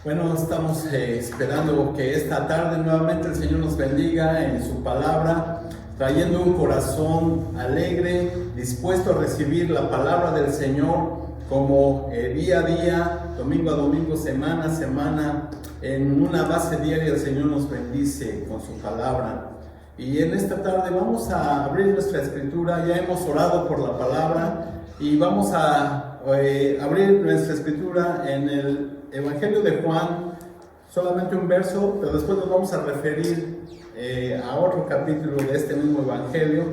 Bueno, estamos esperando que esta tarde nuevamente el Señor nos bendiga en su palabra, trayendo un corazón alegre, dispuesto a recibir la palabra del Señor como día a día, domingo a domingo, semana a semana, en una base diaria. El Señor nos bendice con su palabra. Y en esta tarde vamos a abrir nuestra escritura. Ya hemos orado por la palabra y vamos a abrir nuestra escritura en el Evangelio de Juan, solamente un verso, pero después nos vamos a referir a otro capítulo de este mismo Evangelio,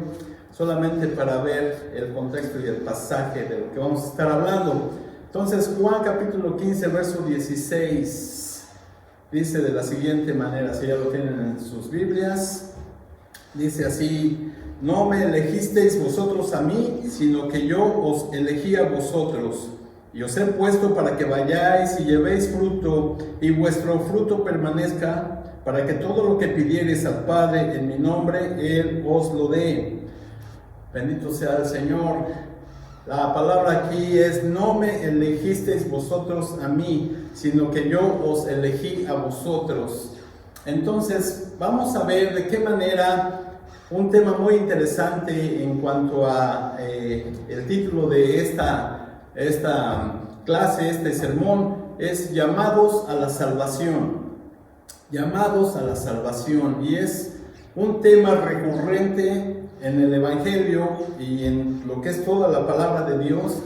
solamente para ver el contexto y el pasaje de lo que vamos a estar hablando. Entonces, Juan capítulo 15, verso 16, dice de la siguiente manera, si ya lo tienen en sus Biblias, dice así: no me elegisteis vosotros a mí, sino que yo os elegí a vosotros, y os he puesto para que vayáis y llevéis fruto, y vuestro fruto permanezca, para que todo lo que pidiereis al Padre en mi nombre, Él os lo dé. Bendito sea el Señor. La palabra aquí es: no me elegisteis vosotros a mí, sino que yo os elegí a vosotros. Entonces, vamos a ver de qué manera un tema muy interesante en cuanto a el título de esta clase, este sermón, es llamados a la salvación. Llamados a la salvación. Y es un tema recurrente en el Evangelio y en lo que es toda la palabra de Dios,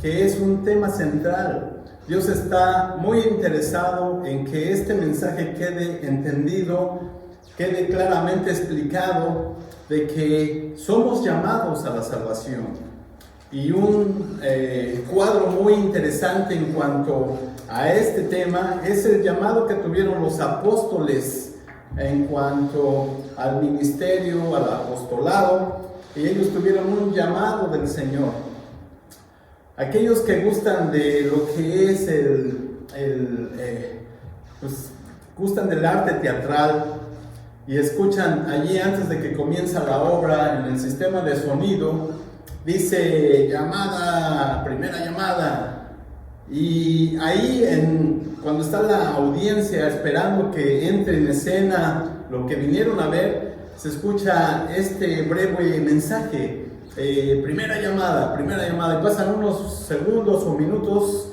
que es un tema central. Dios está muy interesado en que este mensaje quede entendido, quede claramente explicado, de que somos llamados a la salvación. Y un cuadro muy interesante en cuanto a este tema es el llamado que tuvieron los apóstoles en cuanto al ministerio, al apostolado, y ellos tuvieron un llamado del Señor. Aquellos que gustan de lo que es gustan del arte teatral y escuchan allí antes de que comienza la obra en el sistema de sonido, dice llamada, primera llamada, y ahí cuando está la audiencia esperando que entre en escena lo que vinieron a ver, se escucha este breve mensaje: primera llamada, y pasan unos segundos o minutos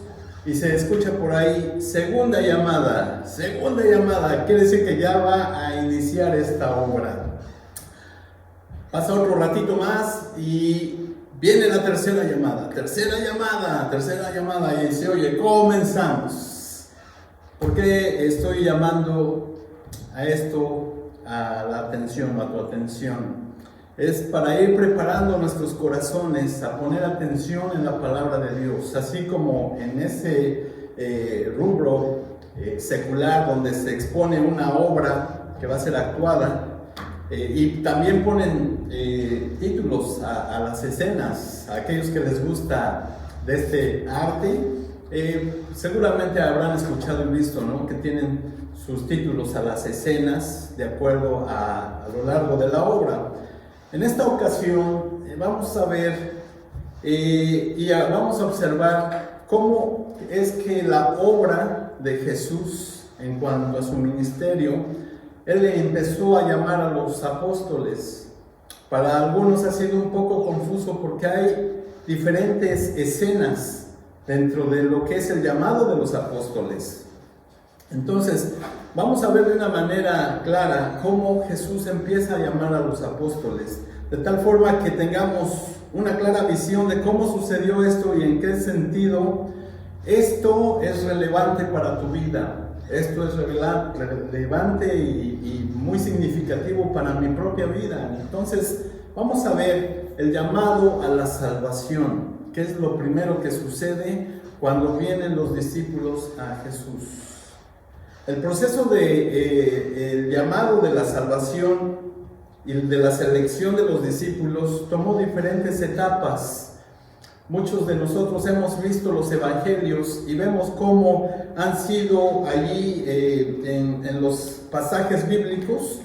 y se escucha por ahí segunda llamada, quiere decir que ya va a iniciar esta obra. Pasa otro ratito más y viene la tercera llamada, y se oye: comenzamos. ¿Por qué estoy llamando a esto a la atención, a tu atención? Es para ir preparando nuestros corazones a poner atención en la palabra de Dios, así como en ese rubro secular donde se expone una obra que va a ser actuada, y también ponen títulos a las escenas. A aquellos que les gusta de este arte, seguramente habrán escuchado y visto, ¿no?, que tienen sus títulos a las escenas de acuerdo a lo largo de la obra. En esta ocasión vamos a ver y vamos a observar cómo es que la obra de Jesús en cuanto a su ministerio, Él le empezó a llamar a los apóstoles. Para algunos ha sido un poco confuso porque hay diferentes escenas dentro de lo que es el llamado de los apóstoles. Entonces, vamos a ver de una manera clara cómo Jesús empieza a llamar a los apóstoles, de tal forma que tengamos una clara visión de cómo sucedió esto y en qué sentido esto es relevante para tu vida. Esto es relevante y muy significativo para mi propia vida. Entonces, vamos a ver el llamado a la salvación, que es lo primero que sucede cuando vienen los discípulos a Jesús. El proceso el llamado de la salvación y de la selección de los discípulos tomó diferentes etapas. Muchos de nosotros hemos visto los evangelios y vemos cómo han sido allí en los pasajes bíblicos,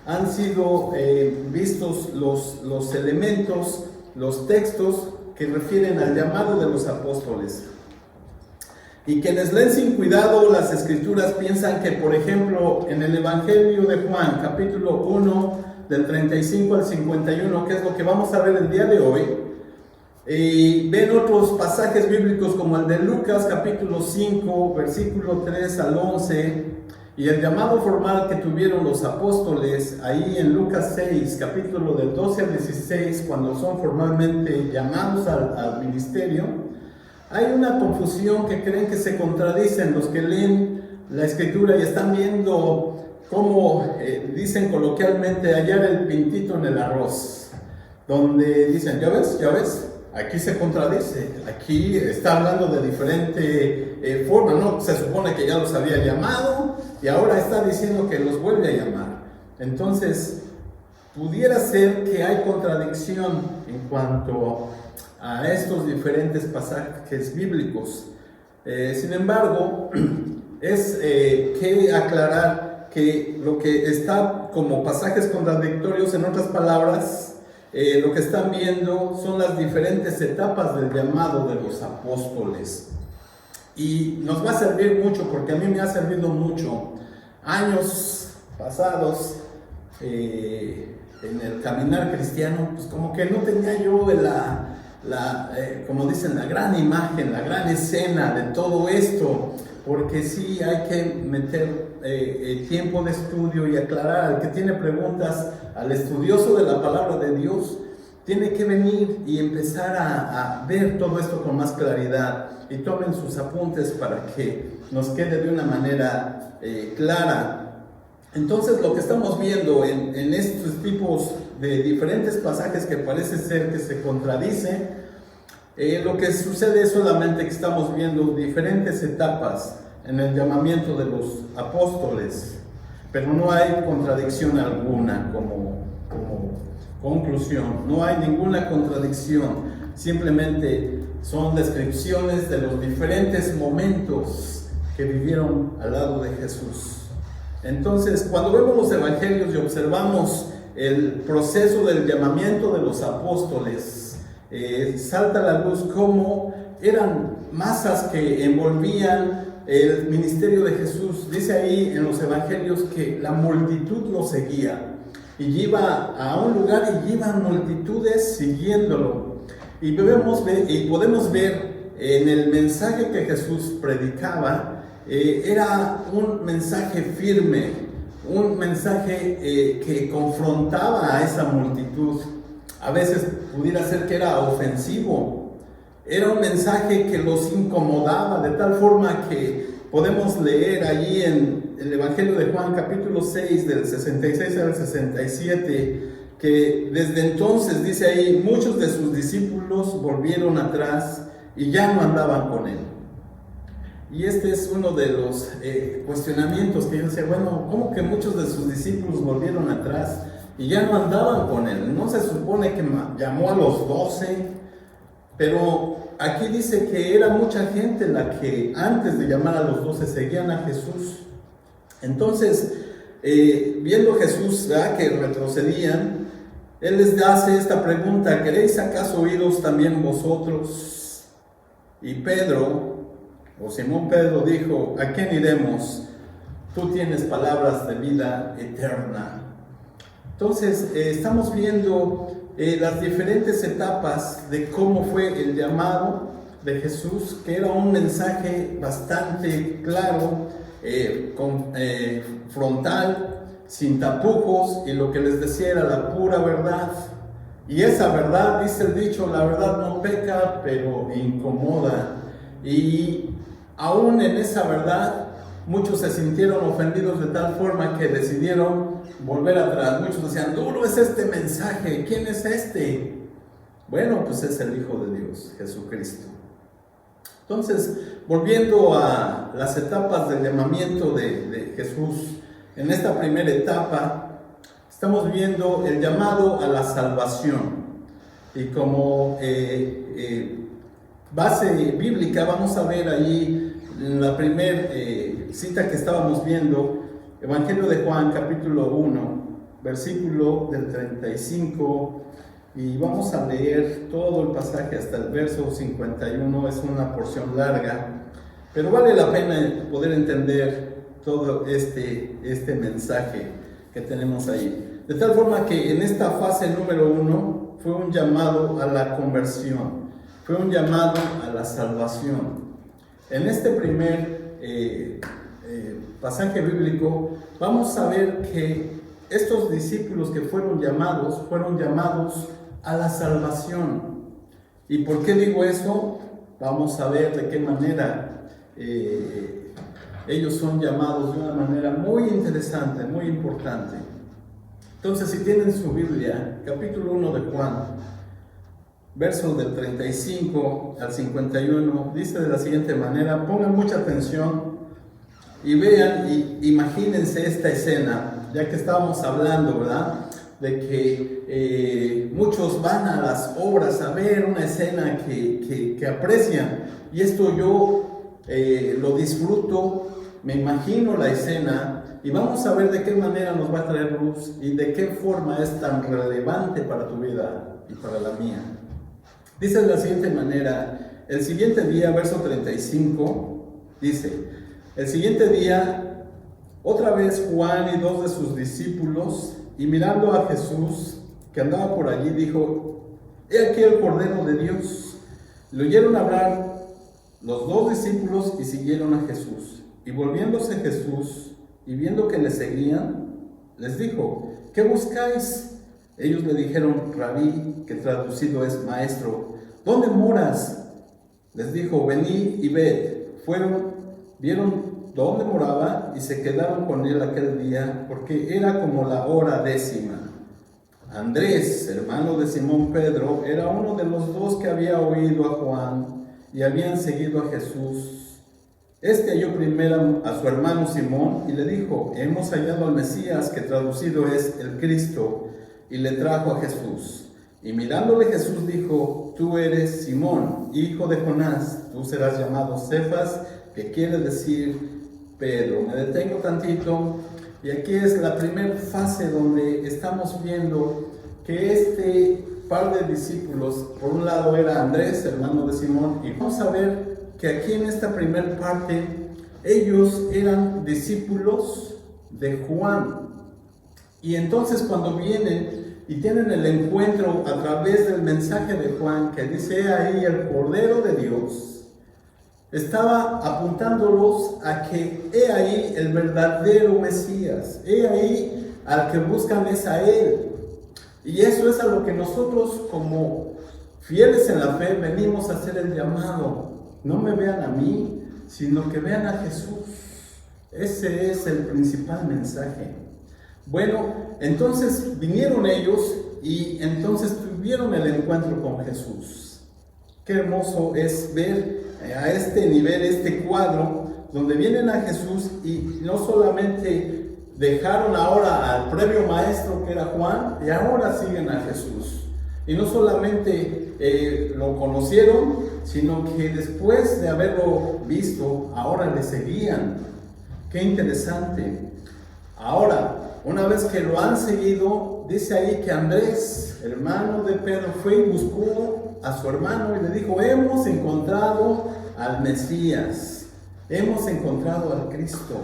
han sido vistos los elementos, los textos que refieren al llamado de los apóstoles. Y quienes leen sin cuidado las escrituras piensan que, por ejemplo, en el Evangelio de Juan, capítulo 1, del 35 al 51, que es lo que vamos a ver el día de hoy, y ven otros pasajes bíblicos como el de Lucas, capítulo 5, versículo 3 al 11, y el llamado formal que tuvieron los apóstoles ahí en Lucas 6, capítulo del 12 al 16, cuando son formalmente llamados al ministerio. Hay una confusión que creen que se contradicen los que leen la escritura y están viendo cómo dicen coloquialmente hallar el pintito en el arroz, donde dicen, ya ves, aquí se contradice, aquí está hablando de diferente forma, ¿no? Se supone que ya los había llamado y ahora está diciendo que los vuelve a llamar. Entonces, pudiera ser que hay contradicción en cuanto a estos diferentes pasajes bíblicos. Sin embargo, es que aclarar que lo que está como pasajes contradictorios, en otras palabras, lo que están viendo son las diferentes etapas del llamado de los apóstoles. Y nos va a servir mucho, porque a mí me ha servido mucho. Años pasados, en el caminar cristiano, pues como que no tenía yo como dicen, la gran imagen, la gran escena de todo esto, porque sí hay que meter tiempo de estudio y aclarar. Al que tiene preguntas, al estudioso de la palabra de Dios, tiene que venir y empezar a ver todo esto con más claridad, y tomen sus apuntes para que nos quede de una manera clara. Entonces, lo que estamos viendo en estos tipos de diferentes pasajes que parece ser que se contradicen, lo que sucede es solamente que estamos viendo diferentes etapas en el llamamiento de los apóstoles, pero no hay contradicción alguna como conclusión, no hay ninguna contradicción, simplemente son descripciones de los diferentes momentos que vivieron al lado de Jesús. Entonces, cuando vemos los evangelios y observamos el proceso del llamamiento de los apóstoles, salta a la luz cómo eran masas que envolvían el ministerio de Jesús. Dice ahí en los evangelios que la multitud lo seguía, y iba a un lugar y iban multitudes siguiéndolo. Y podemos ver en el mensaje que Jesús predicaba, era un mensaje firme, un mensaje que confrontaba a esa multitud. A veces pudiera ser que era ofensivo, era un mensaje que los incomodaba, de tal forma que podemos leer allí en el Evangelio de Juan, capítulo 6, del 66 al 67, que desde entonces, dice ahí, muchos de sus discípulos volvieron atrás y ya no andaban con él. Y este es uno de los cuestionamientos que yo decía, bueno, ¿cómo que muchos de sus discípulos volvieron atrás y ya no andaban con él? No se supone que llamó a los 12, pero aquí dice que era mucha gente la que antes de llamar a los 12 seguían a Jesús. Entonces, viendo Jesús, ¿verdad?, que retrocedían, Él les hace esta pregunta: ¿queréis acaso iros también vosotros? Y Simón Pedro dijo: ¿a quién iremos? Tú tienes palabras de vida eterna. Entonces, estamos viendo las diferentes etapas de cómo fue el llamado de Jesús, que era un mensaje bastante claro, frontal, sin tapujos, y lo que les decía era la pura verdad. Y esa verdad, dice el dicho, la verdad no peca, pero incomoda. Y aún en esa verdad, muchos se sintieron ofendidos de tal forma que decidieron volver atrás. Muchos decían: duro es este mensaje, ¿quién es este? Bueno, pues es el Hijo de Dios, Jesucristo. Entonces, volviendo a las etapas del llamamiento de Jesús, en esta primera etapa estamos viendo el llamado a la salvación. Y como base bíblica vamos a ver ahí en la primera cita que estábamos viendo, Evangelio de Juan, capítulo 1, versículo del 35, y vamos a leer todo el pasaje hasta el verso 51, es una porción larga. Pero vale la pena poder entender todo este mensaje que tenemos ahí. De tal forma que en esta fase número 1 fue un llamado a la conversión, fue un llamado a la salvación. En este primer pasaje bíblico vamos a ver que estos discípulos que fueron llamados a la salvación. ¿Y por qué digo eso? Vamos a ver de qué manera ellos son llamados de una manera muy interesante, muy importante. Entonces, si tienen su Biblia, capítulo 1 de Juan, versos del 35 al 51, dice de la siguiente manera, pongan mucha atención y vean y imagínense esta escena, ya que estábamos hablando, ¿verdad?, de que muchos van a las obras a ver una escena que aprecian, y esto yo lo disfruto, me imagino la escena, y vamos a ver de qué manera nos va a traer luz y de qué forma es tan relevante para tu vida y para la mía. Dice de la siguiente manera, el siguiente día, verso 35, dice, el siguiente día, otra vez Juan y 2 de sus discípulos, y mirando a Jesús, que andaba por allí, dijo, he aquí el Cordero de Dios. Le oyeron hablar los 2 discípulos y siguieron a Jesús. Y volviéndose Jesús, y viendo que le seguían, les dijo, ¿qué buscáis? Ellos le dijeron, Rabí, que traducido es maestro, ¿dónde moras? Les dijo, venid y ved. Fueron, vieron dónde moraba y se quedaron con él aquel día, porque era como la hora 10. Andrés, hermano de Simón Pedro, era uno de los 2 que había oído a Juan y habían seguido a Jesús. Este halló primero a su hermano Simón y le dijo, hemos hallado al Mesías, que traducido es el Cristo, y le trajo a Jesús. Y mirándole Jesús dijo, tú eres Simón, hijo de Jonás, tú serás llamado Cefas, que quiere decir Pedro. Me detengo tantito, y aquí es la primera fase donde estamos viendo que este par de discípulos, por un lado era Andrés, hermano de Simón, y vamos a ver que aquí en esta primera parte ellos eran discípulos de Juan. Y entonces cuando vienen y tienen el encuentro a través del mensaje de Juan, que dice ahí el Cordero de Dios, estaba apuntándolos a que he ahí el verdadero Mesías, he ahí al que buscan es a Él. Y eso es a lo que nosotros como fieles en la fe venimos a hacer el llamado. No me vean a mí, sino que vean a Jesús. Ese es el principal mensaje. Bueno, entonces vinieron ellos y entonces tuvieron el encuentro con Jesús. Qué hermoso es ver a este nivel, este cuadro, donde vienen a Jesús y no solamente dejaron ahora al previo maestro que era Juan, y ahora siguen a Jesús. Y no solamente lo conocieron, sino que después de haberlo visto, ahora le seguían. Qué interesante. Ahora, una vez que lo han seguido, dice ahí que Andrés, hermano de Pedro, fue y buscó a su hermano y le dijo, hemos encontrado al Mesías, hemos encontrado al Cristo.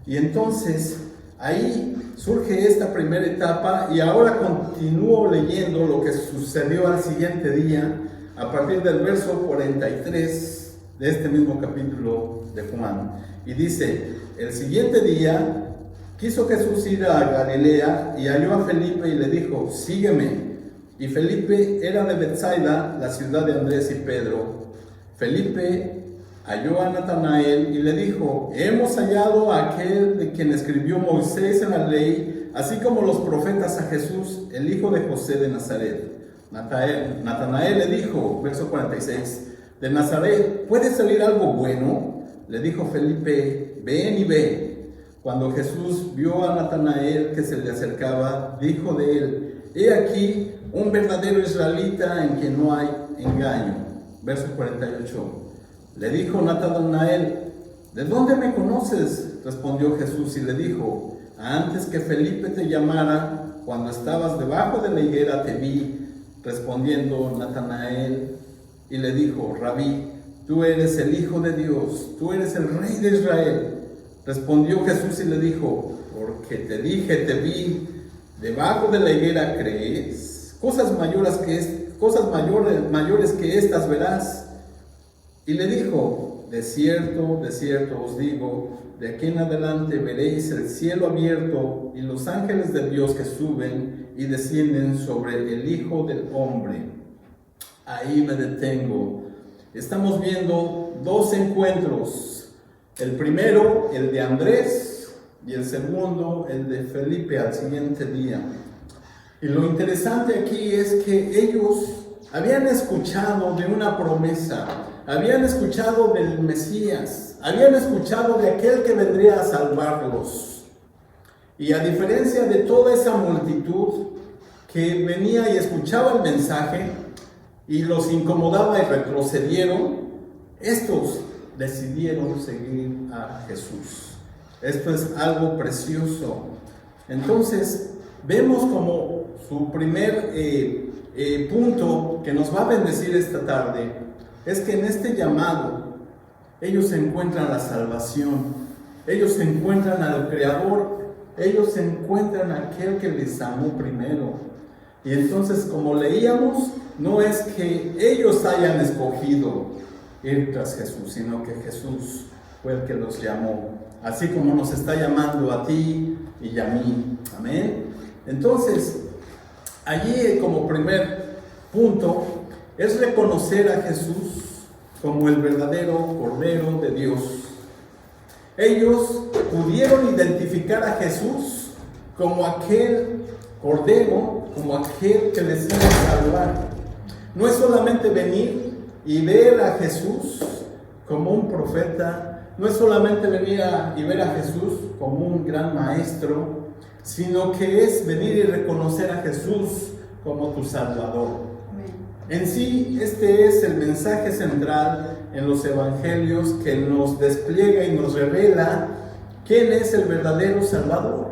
Y entonces ahí surge esta primera etapa, y ahora continúo leyendo lo que sucedió al siguiente día, a partir del verso 43 de este mismo capítulo de Juan. Y dice, el siguiente día quiso Jesús ir a Galilea y halló a Felipe y le dijo, sígueme. Y Felipe era de Betsaida, la ciudad de Andrés y Pedro. Felipe halló a Natanael y le dijo, hemos hallado a aquel de quien escribió Moisés en la ley, así como los profetas, a Jesús, el hijo de José de Nazaret. Natanael le dijo, verso 46, de Nazaret, ¿puede salir algo bueno? Le dijo Felipe, ven y ve. Cuando Jesús vio a Natanael que se le acercaba, dijo de él, he aquí un verdadero israelita en quien no hay engaño. Verso 48. Le dijo Natanael, ¿de dónde me conoces? Respondió Jesús y le dijo, antes que Felipe te llamara, cuando estabas debajo de la higuera te vi. Respondiendo Natanael y le dijo, Rabí, tú eres el Hijo de Dios, tú eres el Rey de Israel. Respondió Jesús y le dijo, porque te dije, te vi debajo de la higuera, ¿crees? Cosas mayores que estas verás. Y le dijo, de cierto os digo, de aquí en adelante veréis el cielo abierto y los ángeles de Dios que suben y descienden sobre el Hijo del Hombre. Ahí me detengo. Estamos viendo dos encuentros. El primero, el de Andrés, y el segundo, el de Felipe al siguiente día. Y lo interesante aquí es que ellos habían escuchado de una promesa, habían escuchado del Mesías, habían escuchado de aquel que vendría a salvarlos. Y a diferencia de toda esa multitud que venía y escuchaba el mensaje y los incomodaba y retrocedieron, estos decidieron seguir a Jesús. Esto es algo precioso. Entonces, vemos como su primer punto que nos va a bendecir esta tarde es que en este llamado ellos encuentran la salvación, ellos encuentran al Creador, ellos encuentran a aquel que les amó primero. Y entonces, como leíamos, no es que ellos hayan escogido ir tras Jesús, sino que Jesús fue el que los llamó, así como nos está llamando a ti y a mí. Amén. Entonces, allí como primer punto es reconocer a Jesús como el verdadero Cordero de Dios. Ellos pudieron identificar a Jesús como aquel Cordero, como aquel que les iba a salvar. No es solamente venir y ver a Jesús como un profeta, no es solamente venir y ver a Jesús como un gran maestro, sino que es venir y reconocer a Jesús como tu Salvador. En sí, este es el mensaje central en los evangelios que nos despliega y nos revela quién es el verdadero Salvador.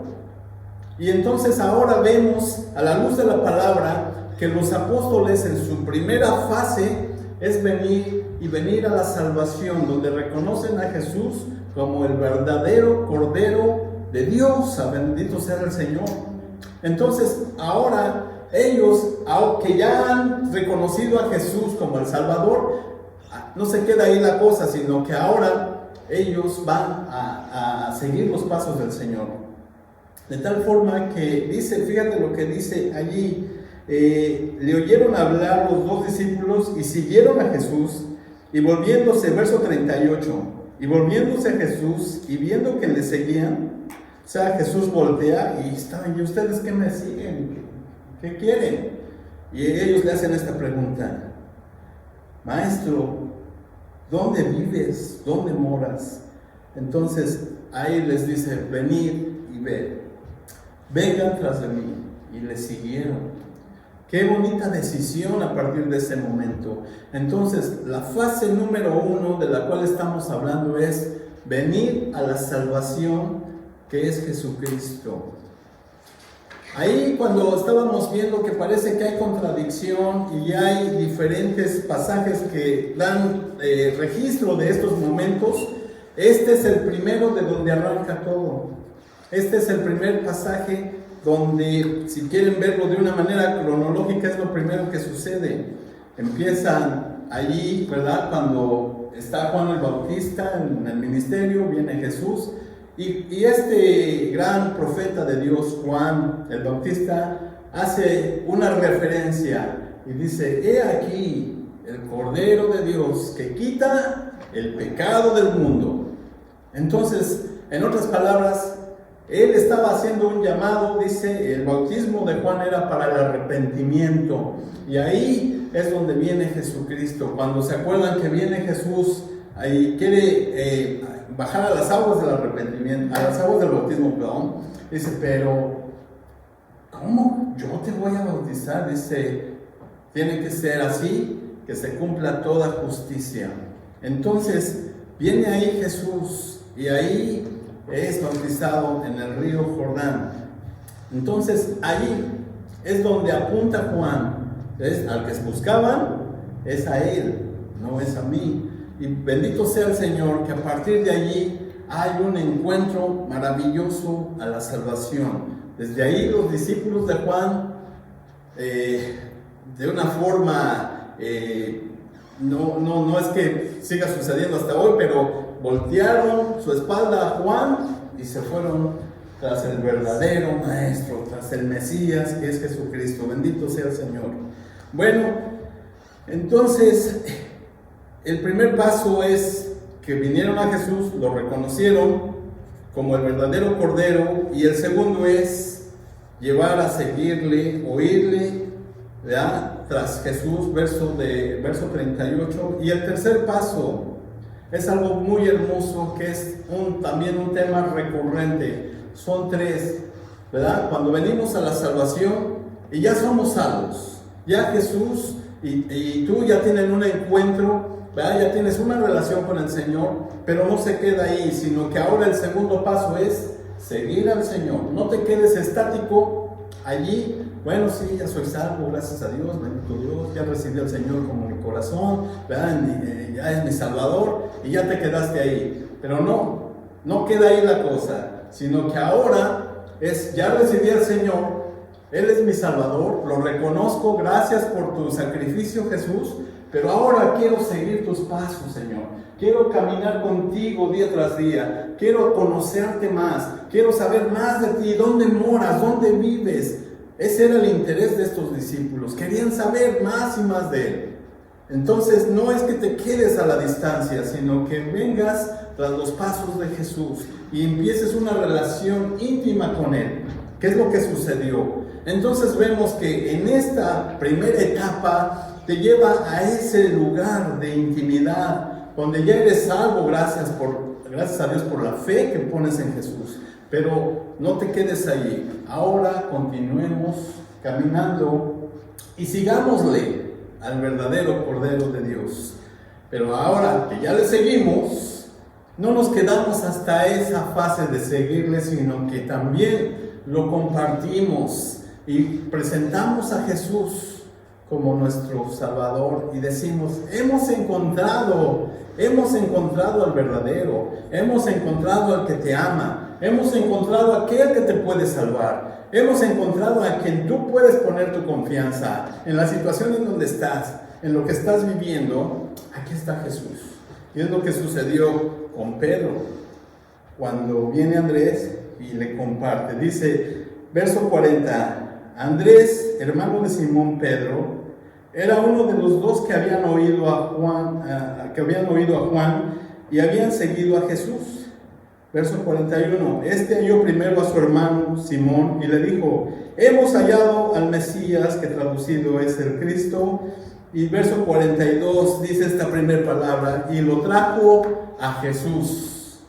Y entonces ahora vemos a la luz de la palabra que los apóstoles en su primera fase es venir a la salvación, donde reconocen a Jesús como el verdadero Cordero de Dios. Bendito sea el Señor. Entonces ahora ellos, aunque ya han reconocido a Jesús como el Salvador, no se queda ahí la cosa, sino que ahora ellos van a seguir los pasos del Señor. De tal forma que dice, fíjate lo que dice allí, le oyeron hablar los dos discípulos y siguieron a Jesús, y volviéndose, verso 38, y volviéndose a Jesús y viendo que le seguían, o sea, Jesús voltea y estaban, ¿y ustedes qué me siguen? ¿Qué quieren? Y ellos le hacen esta pregunta: Maestro, ¿dónde vives? ¿Dónde moras? Entonces ahí les dice: venid y ved, vengan tras de mí. Y le siguieron. Qué bonita decisión a partir de ese momento. Entonces, la fase número 1 de la cual estamos hablando es venir a la salvación, que es Jesucristo. Ahí, cuando estábamos viendo que parece que hay contradicción y hay diferentes pasajes que dan registro de estos momentos, este es el primero de donde arranca todo. Este es el primer pasaje donde, si quieren verlo de una manera cronológica, es lo primero que sucede. Empiezan allí, ¿verdad? Cuando está Juan el Bautista en el ministerio, viene Jesús, y este gran profeta de Dios, Juan el Bautista, hace una referencia y dice: he aquí el Cordero de Dios que quita el pecado del mundo. Entonces, en otras palabras, él estaba haciendo un llamado. Dice, el bautismo de Juan era para el arrepentimiento, y ahí es donde viene Jesucristo. Cuando se acuerdan que viene Jesús y quiere bajar a las aguas del arrepentimiento, a las aguas del bautismo, perdón, dice: pero ¿cómo yo te voy a bautizar? Dice: tiene que ser así, que se cumpla toda justicia. Entonces viene ahí Jesús y ahí es bautizado en el río Jordán. Entonces ahí es donde apunta Juan. Al que buscaban es a él, no es a mí. y bendito sea el Señor que a partir de allí hay un encuentro maravilloso a la salvación. Desde ahí los discípulos de Juan, de una forma, no es que siga sucediendo hasta hoy, pero voltearon su espalda a Juan y se fueron tras el verdadero Maestro, tras el Mesías, que es Jesucristo. Bendito sea el Señor. Bueno, entonces, el primer paso es que vinieron a Jesús, lo reconocieron como el verdadero Cordero, y el segundo es llevar a seguirle, oírle, ¿verdad?, tras Jesús, verso 38. Y el tercer paso es algo muy hermoso, que es también un tema recurrente. Son tres, ¿verdad? Cuando venimos a la salvación y ya somos salvos, ya Jesús y tú ya tienen un encuentro, ¿verdad? Ya tienes una relación con el Señor, pero no se queda ahí, sino que ahora el segundo paso es seguir al Señor. No te quedes estático allí. Bueno, sí, ya soy salvo, gracias a Dios, bendito Dios, ya recibí al Señor como mi corazón, ¿verdad? Ya es mi Salvador, y ya te quedaste ahí. Pero no queda ahí la cosa, sino que ahora ya recibí al Señor, Él es mi Salvador, lo reconozco, gracias por tu sacrificio, Jesús, pero ahora quiero seguir tus pasos, Señor. Quiero caminar contigo día tras día, quiero conocerte más, quiero saber más de ti, dónde moras, dónde vives. Ese era el interés de estos discípulos, querían saber más y más de Él. Entonces no es que te quedes a la distancia, sino que vengas tras los pasos de Jesús y empieces una relación íntima con Él. ¿Qué es lo que sucedió? Entonces vemos que en esta primera etapa te lleva a ese lugar de intimidad, donde ya eres salvo gracias a Dios por la fe que pones en Jesús. Pero no te quedes allí. Ahora continuemos caminando y sigámosle al verdadero Cordero de Dios. Pero ahora que ya le seguimos, no nos quedamos hasta esa fase de seguirle, sino que también lo compartimos y presentamos a Jesús como nuestro Salvador y decimos: hemos encontrado al verdadero, hemos encontrado al que te ama, hemos encontrado a aquel que te puede salvar, hemos encontrado a quien tú puedes poner tu confianza en la situación en donde estás, en lo que estás viviendo. Aquí está Jesús. Y es lo que sucedió con Pedro cuando viene Andrés y le comparte. Dice, verso 40, Andrés, hermano de Simón Pedro, era uno de los dos que habían oído a Juan y habían seguido a Jesús. Verso 41, este halló primero a su hermano Simón y le dijo: hemos hallado al Mesías, que traducido es el Cristo. Y verso 42 dice esta primera palabra: y lo trajo a Jesús.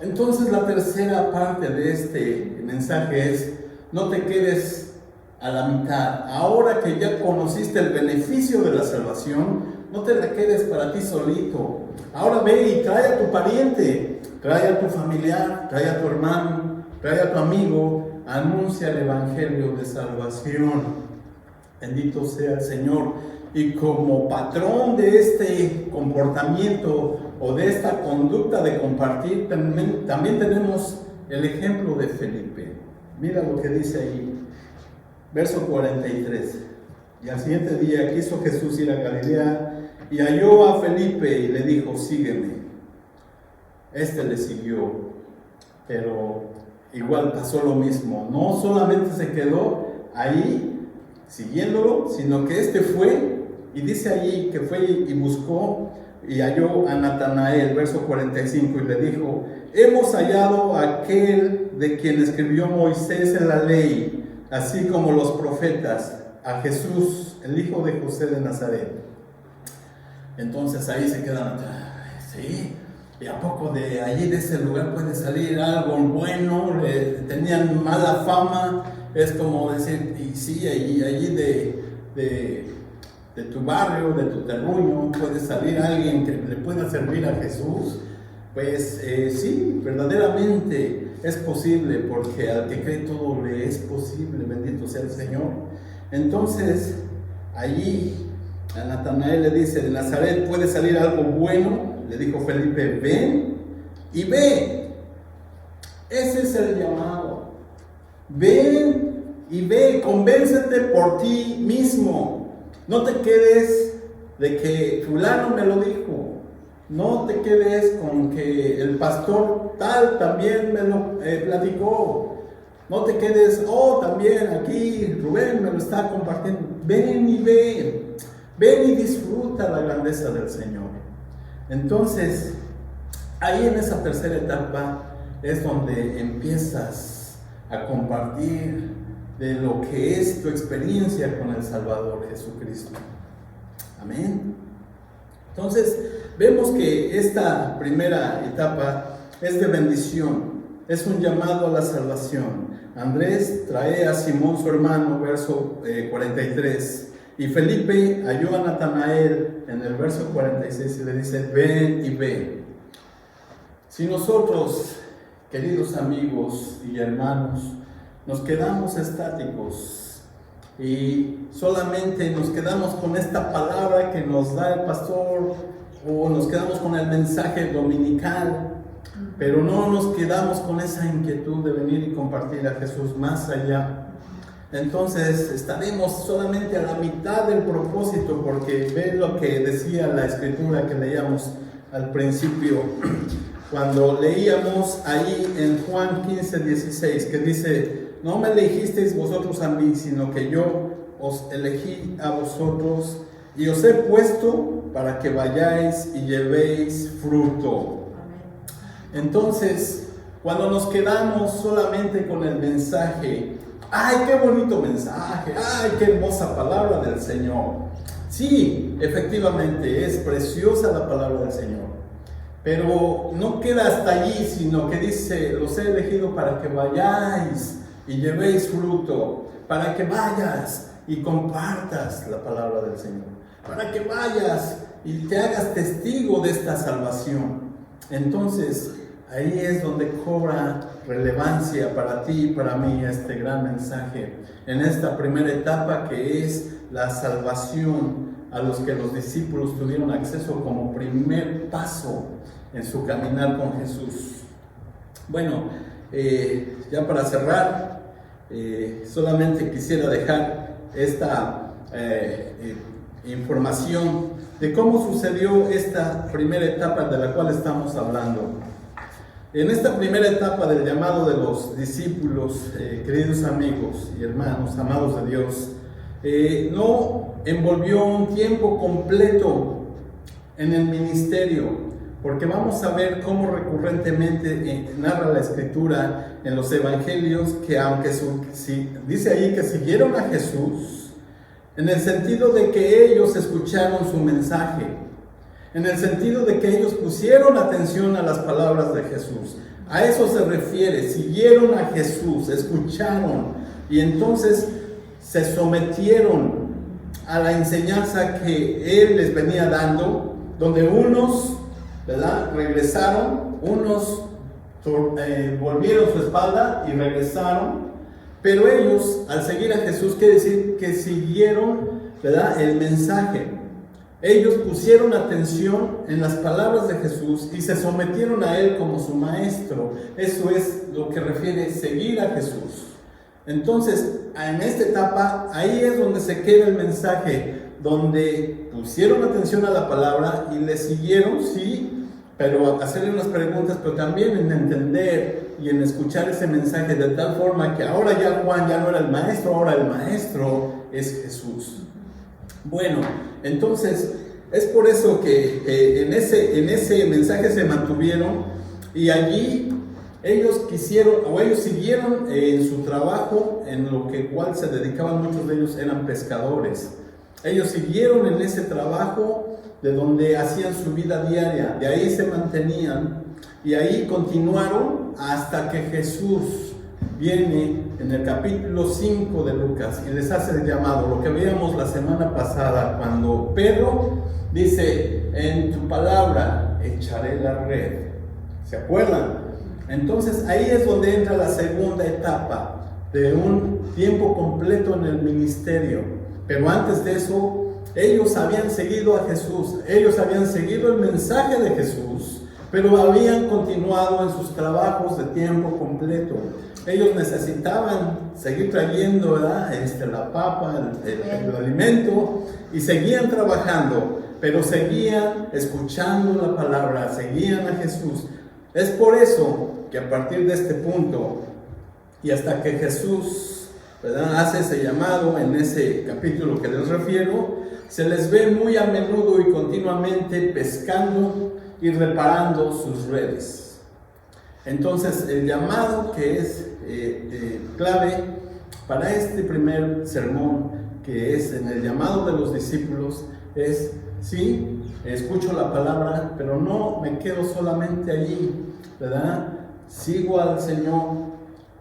Entonces la tercera parte de este mensaje es: no te quedes a la mitad. Ahora que ya conociste el beneficio de la salvación, no te la quedes para ti solito. Ahora ve y trae a tu pariente, trae a tu familiar, trae a tu hermano, trae a tu amigo, anuncia el evangelio de salvación. Bendito sea el Señor. Y como patrón de este comportamiento o de esta conducta de compartir, también tenemos el ejemplo de Felipe. Mira lo que dice ahí. Verso 43. Y al siguiente día quiso Jesús ir a Galilea y halló a Felipe y le dijo: sígueme. Este le siguió, pero igual pasó lo mismo. No solamente se quedó ahí siguiéndolo, sino que este fue, y dice allí que fue y buscó y halló a Natanael, verso 45, y le dijo: hemos hallado a aquel de quien escribió Moisés en la ley, así como los profetas, a Jesús, el hijo de José de Nazaret. Entonces ahí se quedan, sí, y a poco de allí, de ese lugar, puede salir algo bueno. Tenían mala fama, es como decir, y sí, allí de tu barrio, de tu terruño, puede salir alguien que le pueda servir a Jesús. Pues sí, verdaderamente es posible, porque al que cree todo le es posible, bendito sea el Señor. Entonces, allí a Natanael le dice: de Nazaret puede salir algo bueno. le dijo Felipe, ven y ve. Ese es el llamado. Ven y ve, convéncete por ti mismo. No te quedes de que fulano me lo dijo. No te quedes con que el pastor tal también me lo platicó. No te quedes, también aquí Rubén me lo está compartiendo. Ven y ve. Ven y disfruta la grandeza del Señor. Entonces, ahí en esa tercera etapa es donde empiezas a compartir de lo que es tu experiencia con el Salvador Jesucristo. Amén. Entonces, vemos que esta primera etapa es de bendición, es un llamado a la salvación. Andrés trae a Simón su hermano, verso 43, y Felipe halló a Natanael en el verso 46 y le dice, ven y ve. Si nosotros, queridos amigos y hermanos, nos quedamos estáticos y solamente nos quedamos con esta palabra que nos da el pastor, o nos quedamos con el mensaje dominical, pero no nos quedamos con esa inquietud de venir y compartir a Jesús más allá, entonces estaremos solamente a la mitad del propósito, porque ve lo que decía la escritura que leíamos al principio, cuando leíamos ahí en Juan 15:16, que dice, no me elegisteis vosotros a mí, sino que yo os elegí a vosotros y os he puesto para que vayáis y llevéis fruto. Entonces, cuando nos quedamos solamente con el mensaje, ¡ay, qué bonito mensaje! ¡Ay, qué hermosa palabra del Señor! Sí, efectivamente, es preciosa la palabra del Señor. Pero no queda hasta allí, sino que dice, los he elegido para que vayáis y llevéis fruto, para que vayas y compartas la palabra del Señor, para que vayas y te hagas testigo de esta salvación. Entonces, ahí es donde cobra relevancia para ti y para mí este gran mensaje, en esta primera etapa que es la salvación a los que los discípulos tuvieron acceso como primer paso en su caminar con Jesús. Bueno, ya para cerrar, solamente quisiera dejar esta información de cómo sucedió esta primera etapa de la cual estamos hablando. En esta primera etapa del llamado de los discípulos, queridos amigos y hermanos, amados de Dios, no envolvió un tiempo completo en el ministerio, porque vamos a ver cómo recurrentemente narra la Escritura en los Evangelios que aunque dice ahí que siguieron a Jesús, en el sentido de que ellos escucharon su mensaje, en el sentido de que ellos pusieron atención a las palabras de Jesús. A eso se refiere, siguieron a Jesús, escucharon y entonces se sometieron a la enseñanza que Él les venía dando, donde unos, ¿verdad?, regresaron, unos volvieron su espalda y regresaron, pero ellos, al seguir a Jesús, quiere decir que siguieron, ¿verdad?, el mensaje. Ellos pusieron atención en las palabras de Jesús y se sometieron a Él como su maestro. Eso es lo que refiere seguir a Jesús. Entonces, en esta etapa, ahí es donde se queda el mensaje, donde pusieron atención a la palabra y le siguieron, sí, pero hacerle unas preguntas, pero también en entender y en escuchar ese mensaje de tal forma que ahora ya Juan ya no era el maestro, ahora el maestro es Jesús. Bueno, entonces es por eso que en ese mensaje se mantuvieron y allí ellos siguieron en su trabajo, en lo que cual se dedicaban. Muchos de ellos eran pescadores. Ellos siguieron en ese trabajo de donde hacían su vida diaria, de ahí se mantenían y ahí continuaron hasta que Jesús viene en el capítulo 5 de Lucas y les hace el llamado, lo que veíamos la semana pasada, cuando Pedro dice, en tu palabra echaré la red. ¿Se acuerdan? Entonces ahí es donde entra la segunda etapa de un tiempo completo en el ministerio. Pero antes de eso, ellos habían seguido a Jesús, ellos habían seguido el mensaje de Jesús, pero habían continuado en sus trabajos de tiempo completo. Ellos necesitaban seguir trayendo, ¿verdad? La papa, el alimento, y seguían trabajando, pero seguían escuchando la palabra, seguían a Jesús. Es por eso que a partir de este punto, y hasta que Jesús, ¿verdad?, hace ese llamado en ese capítulo que les refiero, se les ve muy a menudo y continuamente pescando y reparando sus redes. Entonces, el llamado que es clave para este primer sermón, que es en el llamado de los discípulos, es: sí, escucho la palabra, pero no me quedo solamente allí, ¿verdad? Sigo al Señor,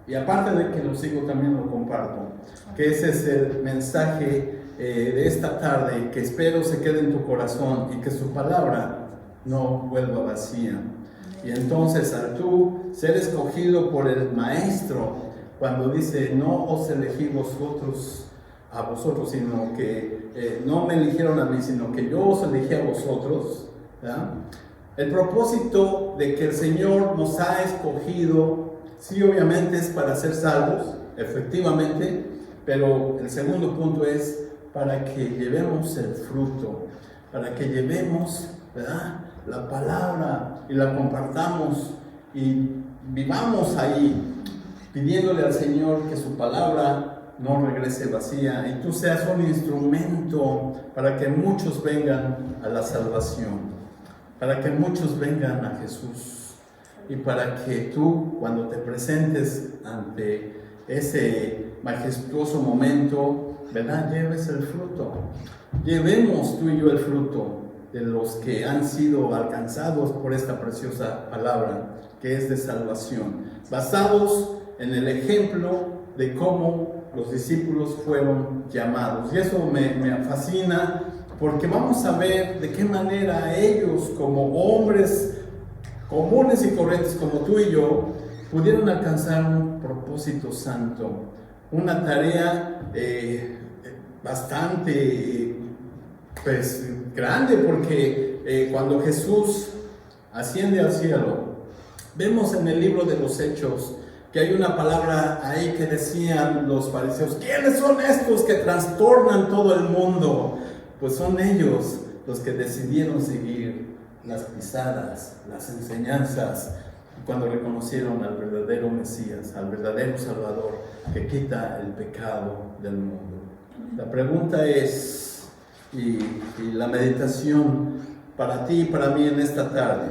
y aparte de que lo sigo, también lo comparto. Que ese es el mensaje de esta tarde, que espero se quede en tu corazón y que su palabra no vuelva vacía. Y entonces, al tú ser escogido por el Maestro, cuando dice: no os elegí a vosotros, sino que no me eligieron a mí, sino que yo os elegí a vosotros, ¿verdad? El propósito de que el Señor nos ha escogido, sí, obviamente es para ser salvos, efectivamente, pero el segundo punto es para que llevemos el fruto, para que llevemos, ¿verdad?, la palabra y la compartamos y vivamos ahí, pidiéndole al Señor que su palabra no regrese vacía y tú seas un instrumento para que muchos vengan a la salvación, para que muchos vengan a Jesús, y para que tú, cuando te presentes ante ese majestuoso momento, ¿verdad?, lleves el fruto. Llevemos tú y yo el fruto de los que han sido alcanzados por esta preciosa palabra, que es de salvación, basados en el ejemplo de cómo los discípulos fueron llamados. Y eso me fascina, porque vamos a ver de qué manera ellos, como hombres comunes y corrientes como tú y yo, pudieron alcanzar un propósito santo, una tarea bastante grande, porque cuando Jesús asciende al cielo, vemos en el libro de los Hechos que hay una palabra ahí que decían los fariseos: ¿quiénes son estos que trastornan todo el mundo? Pues son ellos los que decidieron seguir las pisadas, las enseñanzas, cuando reconocieron al verdadero Mesías, al verdadero Salvador, que quita el pecado del mundo. La pregunta es, y la meditación para ti y para mí en esta tarde: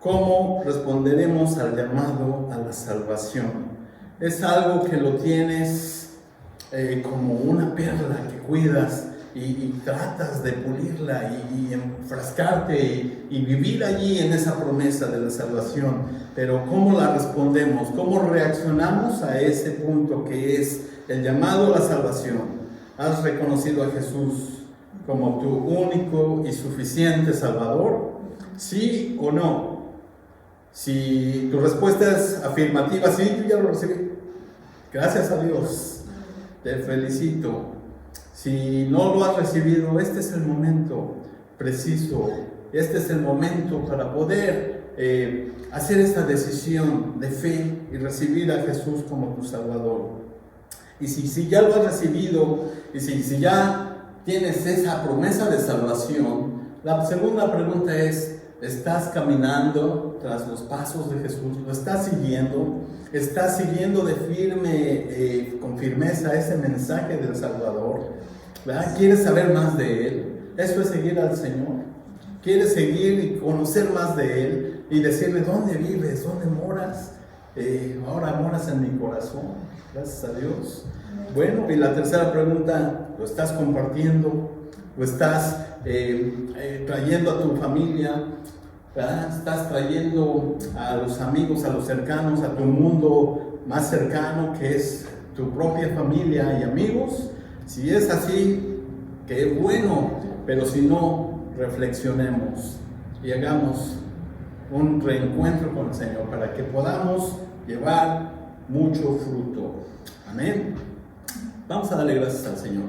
¿cómo responderemos al llamado a la salvación? ¿Es algo que lo tienes como una perla que cuidas y tratas de pulirla y enfrascarte y vivir allí en esa promesa de la salvación? Pero ¿cómo la respondemos? ¿Cómo reaccionamos a ese punto que es el llamado a la salvación? ¿Has reconocido a Jesús como tu único y suficiente Salvador? ¿Sí o no? Si tu respuesta es afirmativa: sí, yo ya lo recibí, gracias a Dios, te felicito. Si no lo has recibido, este es el momento preciso, este es el momento para poder hacer esta decisión de fe y recibir a Jesús como tu Salvador. Y si ya lo has recibido, y si ya tienes esa promesa de salvación, la segunda pregunta es: ¿estás caminando tras los pasos de Jesús? ¿Lo estás siguiendo? ¿Estás siguiendo con firmeza ese mensaje del Salvador? ¿Verdad? ¿Quieres saber más de Él? Eso es seguir al Señor. ¿Quieres seguir y conocer más de Él? Y decirle: ¿dónde vives? ¿Dónde moras? Ahora moras en mi corazón. Gracias a Dios. Bueno, y la tercera pregunta: ¿lo estás compartiendo? ¿Lo estás trayendo a tu familia? ¿Verdad? ¿Estás trayendo a los amigos, a los cercanos, a tu mundo más cercano, que es tu propia familia y amigos? Si es así, qué bueno, pero si no, reflexionemos y hagamos un reencuentro con el Señor para que podamos llevar mucho fruto. Amén. Vamos a darle gracias al Señor.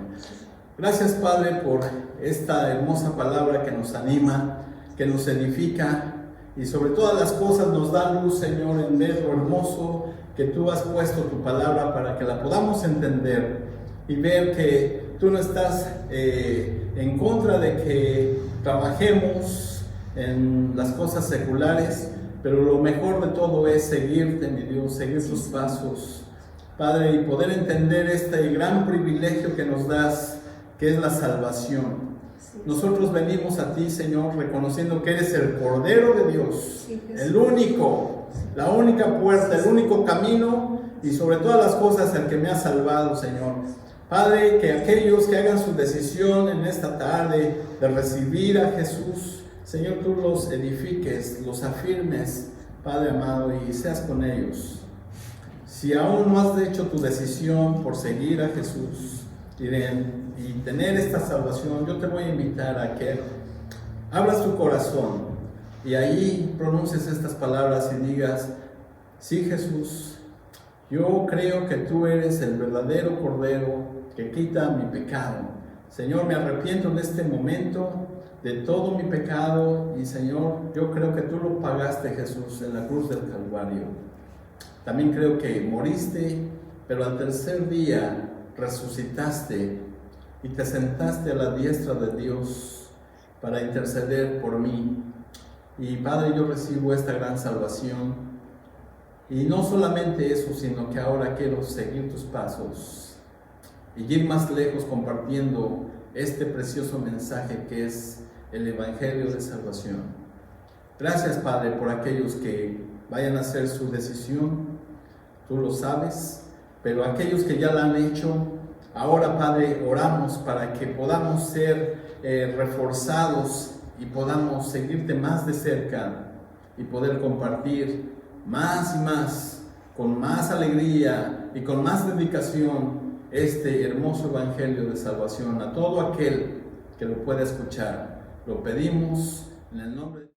Gracias, Padre, por esta hermosa palabra que nos anima, que nos edifica y sobre todas las cosas nos da luz, Señor, en ver lo hermoso que tú has puesto tu palabra para que la podamos entender y ver que tú no estás en contra de que trabajemos en las cosas seculares, pero lo mejor de todo es seguirte, mi Dios, seguir tus pasos, Padre, y poder entender este gran privilegio que nos das, que es la salvación. Nosotros venimos a ti, Señor, reconociendo que eres el Cordero de Dios, el único, la única puerta, el único camino y sobre todas las cosas el que me ha salvado, Señor. Padre, que aquellos que hagan su decisión en esta tarde de recibir a Jesús, Señor, tú los edifiques, los afirmes, Padre amado, y seas con ellos. Si aún no has hecho tu decisión por seguir a Jesús y tener esta salvación, yo te voy a invitar a que abras tu corazón y ahí pronuncies estas palabras y digas: sí, Jesús, yo creo que tú eres el verdadero Cordero que quita mi pecado. Señor, me arrepiento en este momento de todo mi pecado y, Señor, yo creo que tú lo pagaste, Jesús, en la cruz del Calvario. También creo que moriste, pero al tercer día resucitaste y te sentaste a la diestra de Dios para interceder por mí. Y, Padre, yo recibo esta gran salvación. Y no solamente eso, sino que ahora quiero seguir tus pasos y ir más lejos compartiendo este precioso mensaje que es el Evangelio de salvación. Gracias, Padre, por aquellos que vayan a hacer su decisión. Tú lo sabes, pero aquellos que ya la han hecho, ahora, Padre, oramos para que podamos ser reforzados y podamos seguirte más de cerca y poder compartir más y más, con más alegría y con más dedicación, este hermoso Evangelio de salvación a todo aquel que lo pueda escuchar. Lo pedimos en el nombre de